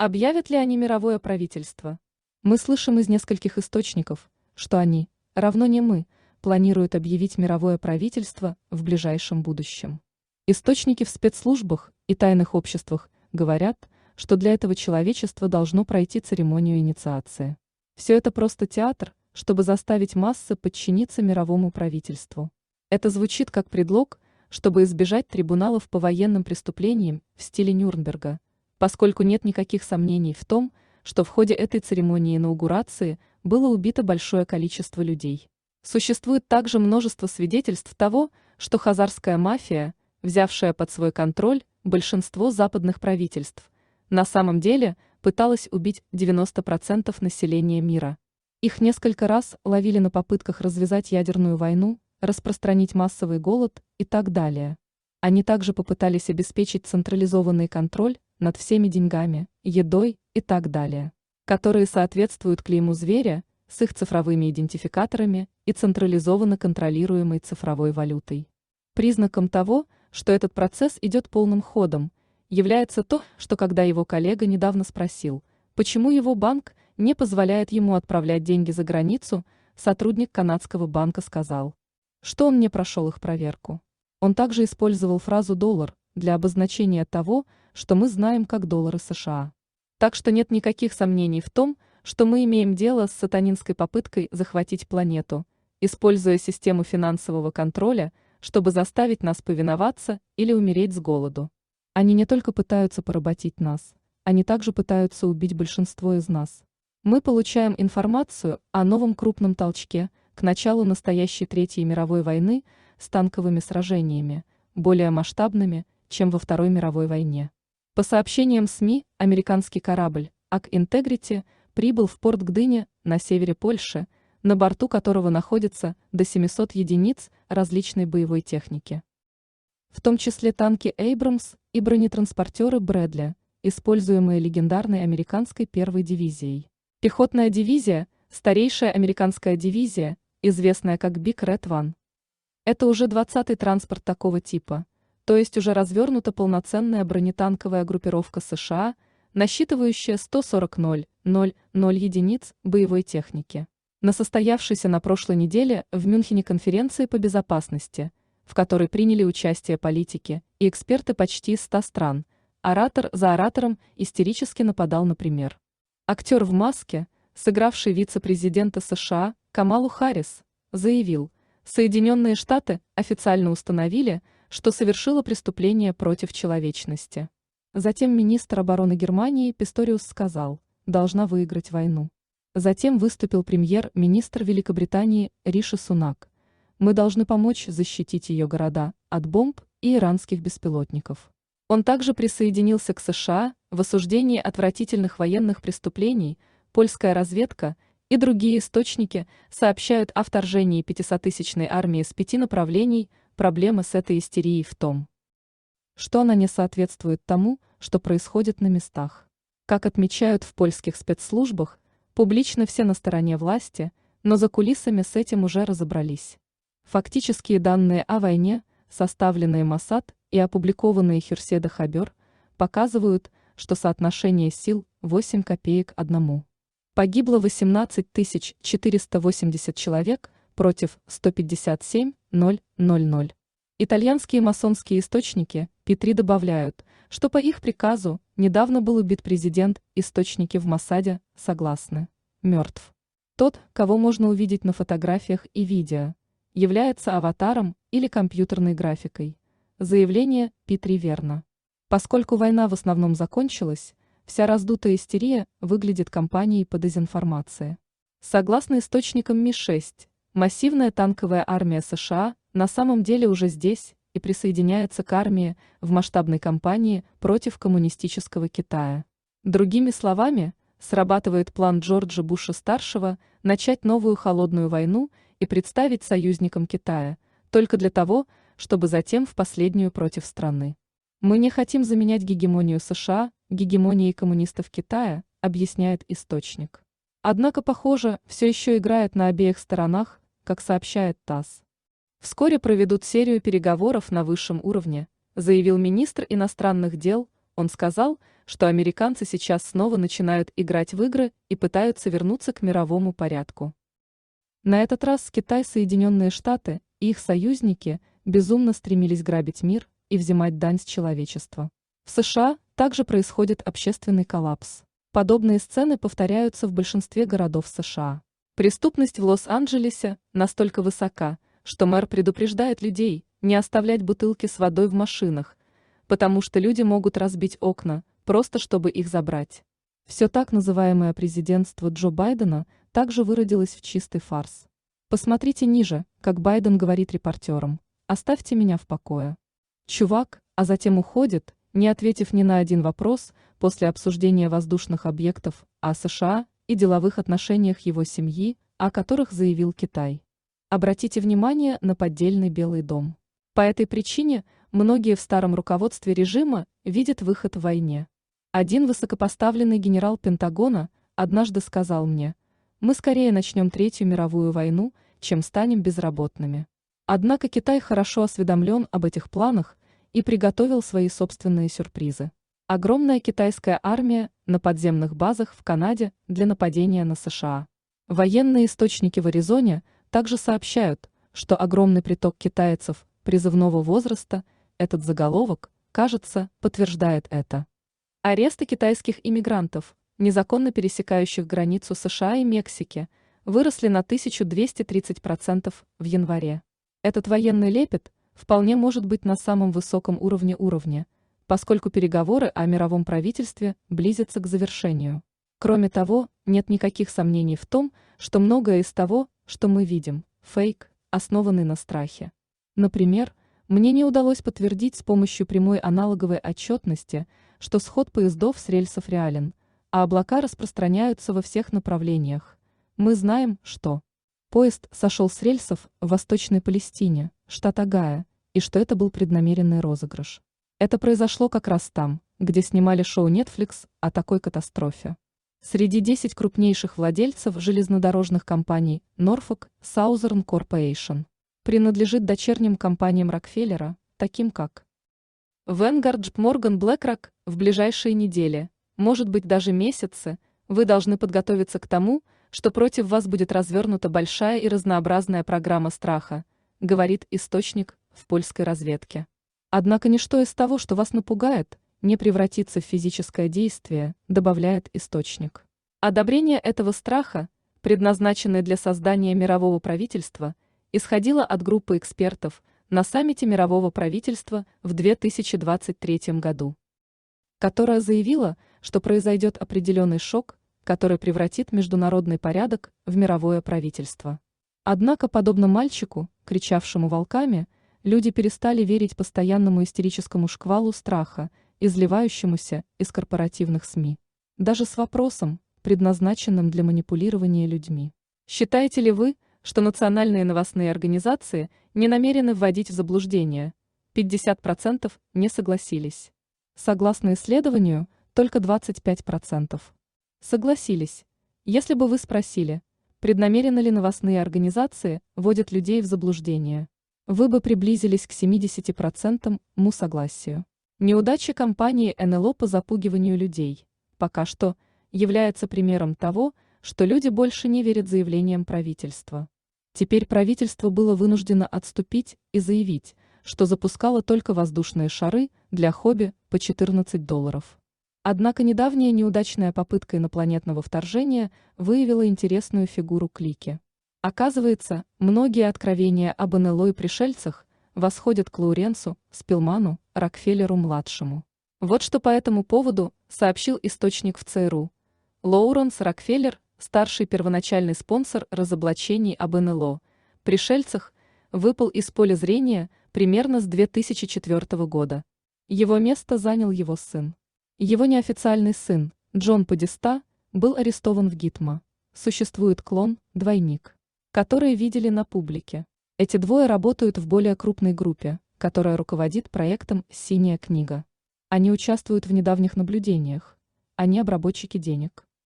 Объявят ли они мировое правительство? Мы слышим из нескольких источников, что они, равно не мы, планируют объявить мировое правительство в ближайшем будущем. Источники в спецслужбах и тайных обществах говорят, что для этого человечество должно пройти церемонию инициации. Все это просто театр, чтобы заставить массы подчиниться мировому правительству. Это звучит как предлог, чтобы избежать трибуналов по военным преступлениям в стиле Нюрнберга, поскольку нет никаких сомнений в том, что в ходе этой церемонии инаугурации было убито большое количество людей. Существует также множество свидетельств того, что хазарская мафия, взявшая под свой контроль большинство западных правительств, на самом деле пыталась убить 90% населения мира. Их несколько раз ловили на попытках развязать ядерную войну, распространить массовый голод и так далее. Они также попытались обеспечить централизованный контроль над всеми деньгами, едой и так далее, которые соответствуют клейму зверя с их цифровыми идентификаторами и централизованно контролируемой цифровой валютой. Признаком того, что этот процесс идет полным ходом, является то, что когда его коллега недавно спросил, почему его банк не позволяет ему отправлять деньги за границу, сотрудник канадского банка сказал, что он не прошел их проверку. Он также использовал фразу «доллар» для обозначения того, что мы знаем как доллары США. Так что нет никаких сомнений в том, что мы имеем дело с сатанинской попыткой захватить планету, используя систему финансового контроля, чтобы заставить нас повиноваться или умереть с голоду. Они не только пытаются поработить нас, они также пытаются убить большинство из нас. Мы получаем информацию о новом крупном толчке к началу настоящей Третьей мировой войны с танковыми сражениями, более масштабными, чем во Второй мировой войне. По сообщениям СМИ, американский корабль «Ак Интегрити» прибыл в порт Гдыня на севере Польши, на борту которого находится до 700 единиц различной боевой техники. В том числе танки «Эйбрамс» и бронетранспортеры «Брэдли», используемые легендарной американской первой дивизией. Пехотная дивизия – старейшая американская дивизия, известная как Big Red One. Это уже 20-й транспорт такого типа, то есть уже развернута полноценная бронетанковая группировка США, насчитывающая 140 000 единиц боевой техники. На состоявшейся на прошлой неделе в Мюнхене конференции по безопасности, в которой приняли участие политики и эксперты почти из 100 стран, оратор за оратором истерически нападал на премьер. Актер в маске, сыгравший вице-президента США Камалу Харрис, заявил, Соединенные Штаты официально установили, что совершило преступление против человечности. Затем министр обороны Германии Писториус сказал, должна выиграть войну. Затем выступил премьер-министр Великобритании Риши Сунак. Мы должны помочь защитить ее города от бомб и иранских беспилотников. Он также присоединился к США в осуждении отвратительных военных преступлений, польская разведка и другие источники сообщают о вторжении 500-тысячной армии с 5 направлений. Проблема с этой истерией в том, что она не соответствует тому, что происходит на местах. Как отмечают в польских спецслужбах, публично все на стороне власти, но за кулисами с этим уже разобрались. Фактические данные о войне, составленные Моссад и опубликованные Херседа Хабер, показывают, что соотношение сил 8 копеек 1. Погибло 18 480 человек против 157 000. Итальянские масонские источники P3 добавляют, что по их приказу недавно был убит президент, источники в Моссаде согласны. Мертв. Тот, кого можно увидеть на фотографиях и видео, является аватаром или компьютерной графикой. Заявление P3 верно. Поскольку война в основном закончилась, вся раздутая истерия выглядит кампанией по дезинформации. Согласно источникам Ми-6, массивная танковая армия США на самом деле уже здесь и присоединяется к армии в масштабной кампании против коммунистического Китая. Другими словами, срабатывает план Джорджа Буша-старшего начать новую холодную войну и представить союзником Китая, только для того, чтобы затем в последнюю против страны. Мы не хотим заменять гегемонию США гегемонией коммунистов Китая, объясняет источник. Однако, похоже, все еще играет на обеих сторонах, как сообщает ТАСС. Вскоре проведут серию переговоров на высшем уровне, заявил министр иностранных дел. Он сказал, что американцы сейчас снова начинают играть в игры и пытаются вернуться к мировому порядку. На этот раз Китай, Соединенные Штаты и их союзники безумно стремились грабить мир и взимать дань с человечества. В США также происходит общественный коллапс. Подобные сцены повторяются в большинстве городов США. Преступность в Лос-Анджелесе настолько высока, что мэр предупреждает людей не оставлять бутылки с водой в машинах, потому что люди могут разбить окна, просто чтобы их забрать. Все так называемое президентство Джо Байдена также выродилось в чистый фарс. Посмотрите ниже, как Байден говорит репортерам: «Оставьте меня в покое». Чувак, а затем уходит, не ответив ни на один вопрос после обсуждения воздушных объектов о США и деловых отношениях его семьи, о которых заявил Китай. Обратите внимание на поддельный Белый дом. По этой причине многие в старом руководстве режима видят выход в войне. Один высокопоставленный генерал Пентагона однажды сказал мне: «Мы скорее начнем Третью мировую войну, чем станем безработными». Однако Китай хорошо осведомлен об этих планах и приготовил свои собственные сюрпризы. Огромная китайская армия на подземных базах в Канаде для нападения на США. Военные источники в Аризоне также сообщают, что огромный приток китайцев призывного возраста, этот заголовок, кажется, подтверждает это. Аресты китайских иммигрантов, незаконно пересекающих границу США и Мексики, выросли на 1230% в январе. Этот военный лепет вполне может быть на самом высоком уровне, поскольку переговоры о мировом правительстве близятся к завершению. Кроме того, нет никаких сомнений в том, что многое из того, что мы видим, фейк, основанный на страхе. Например, мне не удалось подтвердить с помощью прямой аналоговой отчетности, что сход поездов с рельсов реален, а облака распространяются во всех направлениях. Мы знаем, что поезд сошел с рельсов в Восточной Палестине, штат Огайо, и что это был преднамеренный розыгрыш. Это произошло как раз там, где снимали шоу Netflix о такой катастрофе. Среди 10 крупнейших владельцев железнодорожных компаний Norfolk Southern Corporation принадлежит дочерним компаниям Рокфеллера, таким как Vanguard, JP Morgan, BlackRock. В ближайшие недели, может быть даже месяцы, вы должны подготовиться к тому, что против вас будет развернута большая и разнообразная программа страха, говорит источник в польской разведке. Однако ничто из того, что вас напугает, не превратится в физическое действие, добавляет источник. Одобрение этого страха, предназначенное для создания мирового правительства, исходило от группы экспертов на саммите мирового правительства в 2023 году, которая заявила, что произойдет определенный шок, который превратит международный порядок в мировое правительство. Однако, подобно мальчику, кричавшему волками, люди перестали верить постоянному истерическому шквалу страха, изливающемуся из корпоративных СМИ. Даже с вопросом, предназначенным для манипулирования людьми. Считаете ли вы, что национальные новостные организации не намерены вводить в заблуждение? 50% не согласились. Согласно исследованию, только 25% согласились. Если бы вы спросили, преднамеренно ли новостные организации вводят людей в заблуждение, вы бы приблизились к 70% согласию. Неудача компании НЛО по запугиванию людей пока что является примером того, что люди больше не верят заявлениям правительства. Теперь правительство было вынуждено отступить и заявить, что запускало только воздушные шары для хобби по $14. Однако недавняя неудачная попытка инопланетного вторжения выявила интересную фигуру клики. Оказывается, многие откровения об НЛО и пришельцах восходят к Лоуренсу Спилману Рокфеллеру-младшему. Вот что по этому поводу сообщил источник в ЦРУ. Лоуренс Рокфеллер, старший первоначальный спонсор разоблачений об НЛО, пришельцах, выпал из поля зрения примерно с 2004 года. Его место занял его сын. Его неофициальный сын, Джон Подеста, был арестован в Гитмо. Существует клон, двойник, который видели на публике. Эти двое работают в более крупной группе, которая руководит проектом «Синяя книга». Они участвуют в недавних наблюдениях. Они обработчики денег.